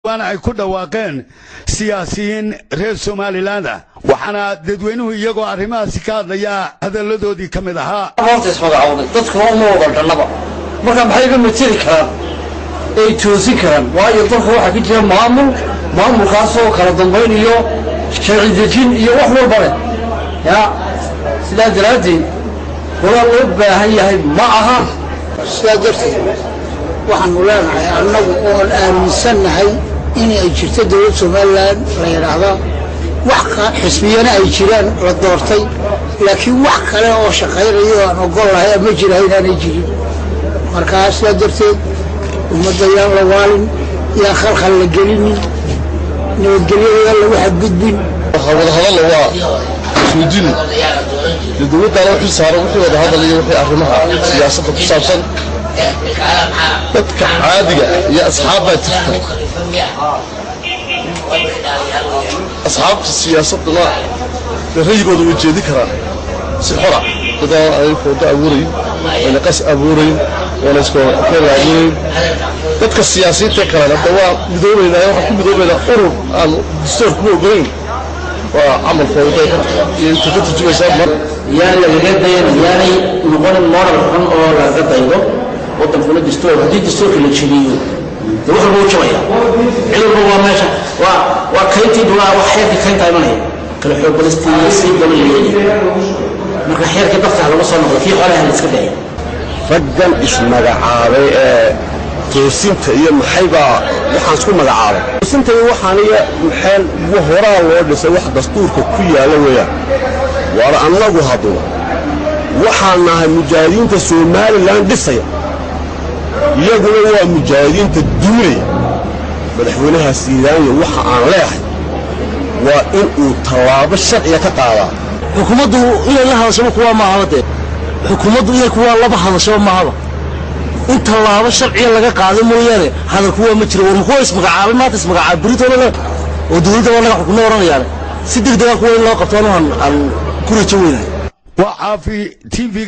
وانا ku dhawaaqeen siyaasiyiin reer Somaliland waxana dadweynuhu iyagoo arrimahaasi ka hadlaya hadaladoodii kamid ahaa hortaas magacooda dadka oo muuqaalnaba marka maxay ka matiri karaan ay toosi karaan waayo dadka waxa ka jira maamulkaas oo kala dambeyn iyo sharci dejin iyo wax walba leh ya sida daraadii wala loo baahan yahay ma aha sida darteed waxaan u leenahay annagu oo aaminsanahay in ay jirto dawladda Soomaaliland la yiraahdo wax ka xisbiyana ay jiraan la doortay laakiin wax kale oo shaqeeyo aan ogolahay ma jiraan inay jirin markaas sida darteed ummadda yaan la waalin yaa khalkhal la gelin nabadgelyada lagu xadgudbin wada hadal waa suudin dawladda loo xisaaray wixii wada hadal iyo wixii arrimaha siyaasadda ku saabsan dadka caadiga iyo asxaabta jirta asxaabta siyaasadda rayigooda way jeedi karaan si xora dadka ay foodo abuuray wala qas abuuray wala iska kalaayay dadka siyaasiyiinta kale waa midoobayna waxa ku midoobayna urur aan dastuur ku ogoleyn waa amal foodo iyo inta joogsay mar yaani laga dayan yaani noqon moral xun oo laga daydo waddankuna dastuur hadii dastuurka la jiriyo waxa uu jooyaa cilmiga waa meesha waa kayntii waa waxay kaynta imanay kala xoog balistii si badan marka xeerka dadka laga soo noqdo kii xoolaha la iska dhayo raggan ismagacaabay ee toosinta iyo maxayba waxaan isku magacaabay toosinta waxaan iyo maxaan horaa loo dhisay wax dastuurka ku yaala weeyaan war annagu hadu waxaan nahay mujaahidiinta Soomaaliland dhisay iyaguna waa mujaahidiinta duulay madaxweynaha Siidaayo waxa aan leeyahay waa in uu tallaabo sharci ka qaadaa xukuumaddu inay la hadasho kuwa ma ahade xukuumaddu inay kuwa laba hadasho ma ahaba in tallaabo sharci laga qaado mooyane hadal kuwa ma jiro war kuwa ismagacaabay maanta ismagacaabay Britoola oo dawladda walaga xukuumo oranayaan si degdeg ah kuwa in loo qabto aan ku rajo weynahay waa caafi TV